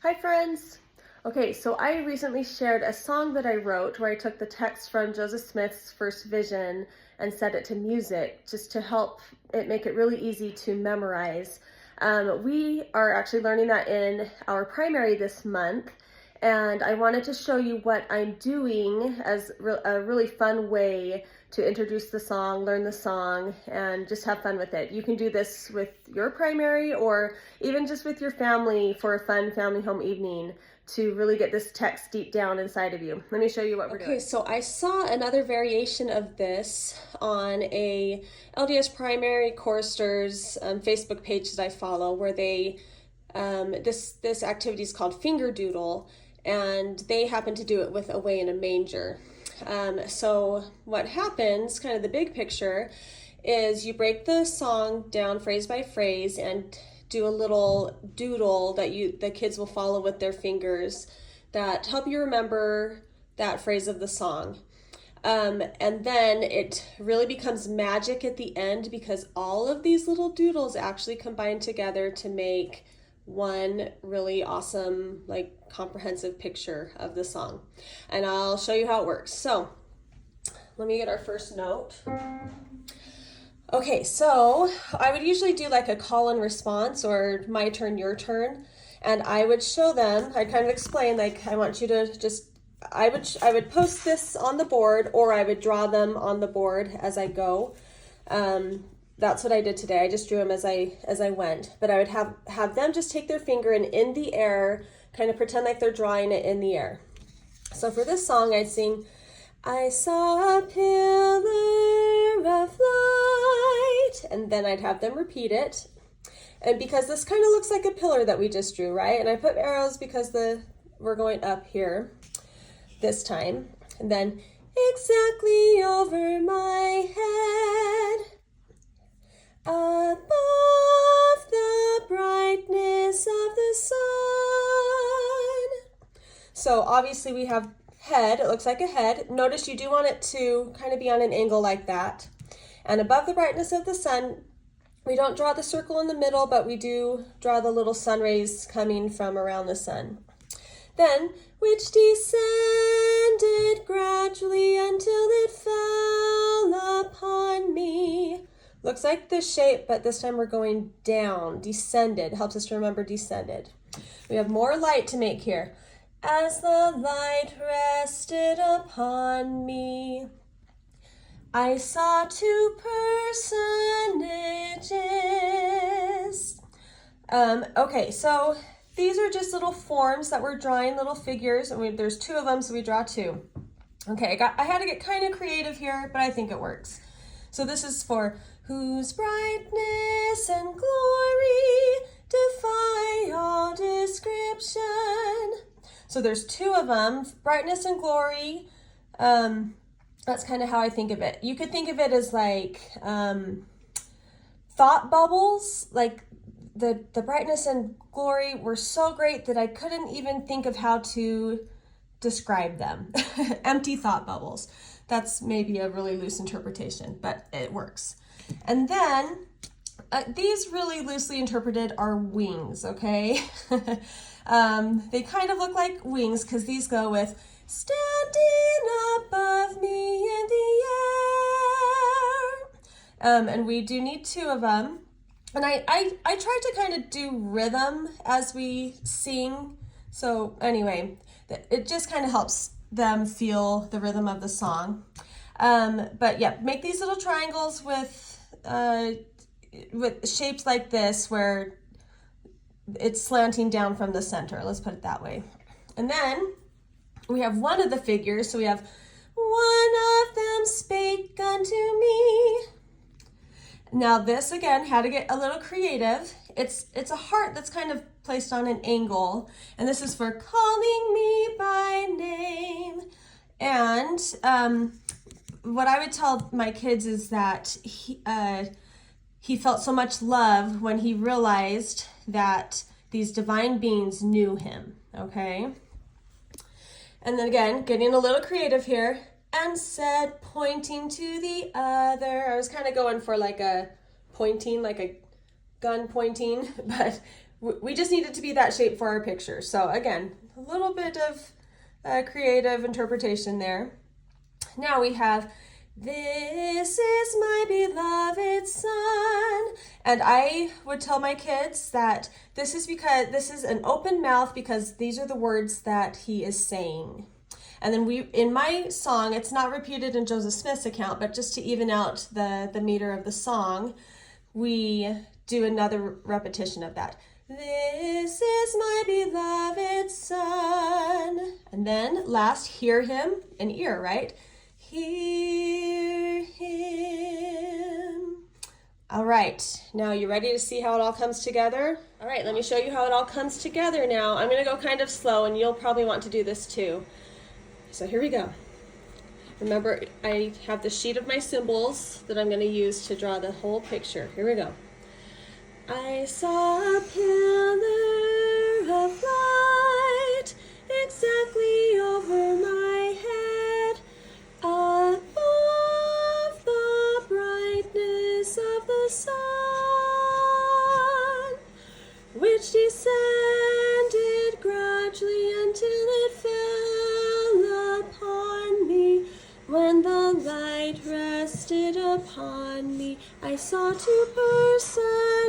Hi friends! Okay, so I recently shared a song that I wrote where I took the text from Joseph Smith's First Vision and set it to music just to help it make it really easy to memorize. We are actually learning that in our primary this month, and I wanted to show you what I'm doing as a really fun way to introduce the song, learn the song, and just have fun with it. You can do this with your primary or even just with your family for a fun family home evening to really get this text deep down inside of you. Let me show you what we're doing. Okay, so I saw another variation of this on a LDS Primary Choristers Facebook page that I follow, where they this activity is called Finger Doodle, and they happen to do it with Away in a Manger. So what happens, kind of the big picture, is you break the song down phrase by phrase and do a little doodle that the kids will follow with their fingers that help you remember that phrase of the song. And then it really becomes magic at the end because all of these little doodles actually combine together to make one really awesome, like, comprehensive picture of the song. And I'll show you how it works. So let me get our first note. Okay, so I would usually do like a call and response or my turn, your turn. And I would show them, I'd kind of explain, like, I want you to just, I would post this on the board, or I would draw them on the board as I go. That's what I did today. I just drew them as I went. But I would have them just take their finger and in the air, kind of pretend like they're drawing it in the air. So for this song, I'd sing, I saw a pillar of light, and then I'd have them repeat it. And because this kind of looks like a pillar that we just drew, right? And I put arrows because we're going up here this time. And then exactly over my head, above the brightness of the sun. So obviously we have head, it looks like a head. Notice you do want it to kind of be on an angle like that. And above the brightness of the sun, we don't draw the circle in the middle, but we do draw the little sun rays coming from around the sun. Then, which descended gradually until it fell upon me. Looks like this shape, but this time we're going down. Descended helps us to remember descended. We have more light to make here. As the light rested upon me, I saw two personages. Okay, so these are just little forms that we're drawing, little figures, and there's two of them, so we draw two. Okay, I had to get kind of creative here, but I think it works. So this is for whose brightness and glory defy all description. So there's two of them, brightness and glory. That's kind of how I think of it. You could think of it as like thought bubbles, like the brightness and glory were so great that I couldn't even think of how to describe them. Empty thought bubbles. That's maybe a really loose interpretation, but it works. And then these really loosely interpreted are wings, okay? They kind of look like wings because these go with standing above me in the air. And we do need two of them. And I try to kind of do rhythm as we sing. So anyway, it just kind of helps them feel the rhythm of the song. But yeah, make these little triangles with shapes like this where it's slanting down from the center. Let's put it that way. And then we have one of the figures. So we have one of them spake unto me. Now this again had to get a little creative. It's a heart that's kind of placed on an angle, and this is for calling me by name. And what I would tell my kids is that he felt so much love when he realized that these divine beings knew him, okay? And then again, getting a little creative here, and said, pointing to the other. I was kind of going for like a pointing, like a gun pointing, but we just need it to be that shape for our picture. So again, a little bit of creative interpretation there. Now we have, this is my beloved son. And I would tell my kids that this is because this is an open mouth, because these are the words that he is saying. And then in my song, it's not repeated in Joseph Smith's account, but just to even out the meter of the song, we do another repetition of that. This is my beloved son. And then last, hear him, an ear, right? Hear him. All right, now you ready to see how it all comes together? All right, let me show you how it all comes together now. I'm gonna go kind of slow, and you'll probably want to do this too. So here we go. Remember, I have the sheet of my symbols that I'm gonna use to draw the whole picture. Here we go. I saw a pillar of light exactly over my head, above the brightness of the sun, which descended gradually until it fell upon me. When the light rested upon me, I saw two personages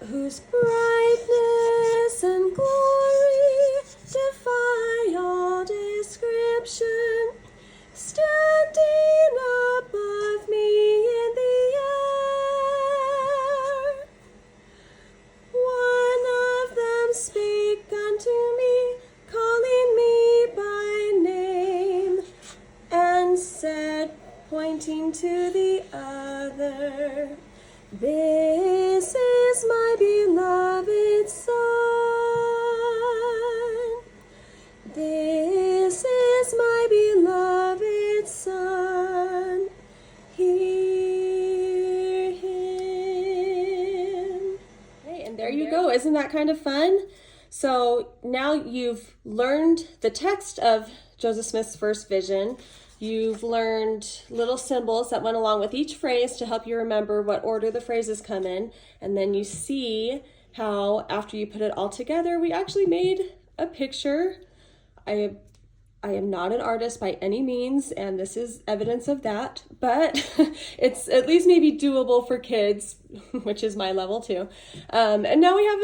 whose brightness and glory defy all description, standing above me in the air. One of them spake unto me, calling me by name, and said, pointing to the other, this is my beloved son. This is my beloved son. Hear him. Okay, and there you go. Isn't that kind of fun? So now you've learned the text of Joseph Smith's first vision. You've learned little symbols that went along with each phrase to help you remember what order the phrases come in. And then you see how after you put it all together, we actually made a picture. I am not an artist by any means, and this is evidence of that, but it's at least maybe doable for kids, which is my level too. And now we have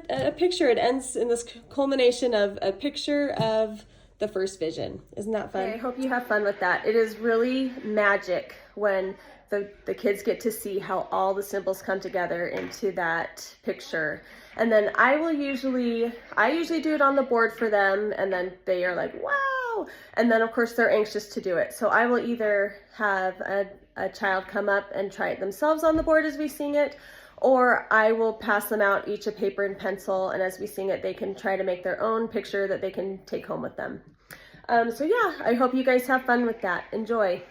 a picture. It ends in this culmination of a picture of the first vision. Isn't that fun? Okay, I hope you have fun with that. It is really magic when the kids get to see how all the symbols come together into that picture. And then I usually do it on the board for them, and then they are like, wow. And then of course they're anxious to do it. So I will either have a child come up and try it themselves on the board as we sing it, or I will pass them out each a paper and pencil, and as we sing it, they can try to make their own picture that they can take home with them. So yeah, I hope you guys have fun with that. Enjoy.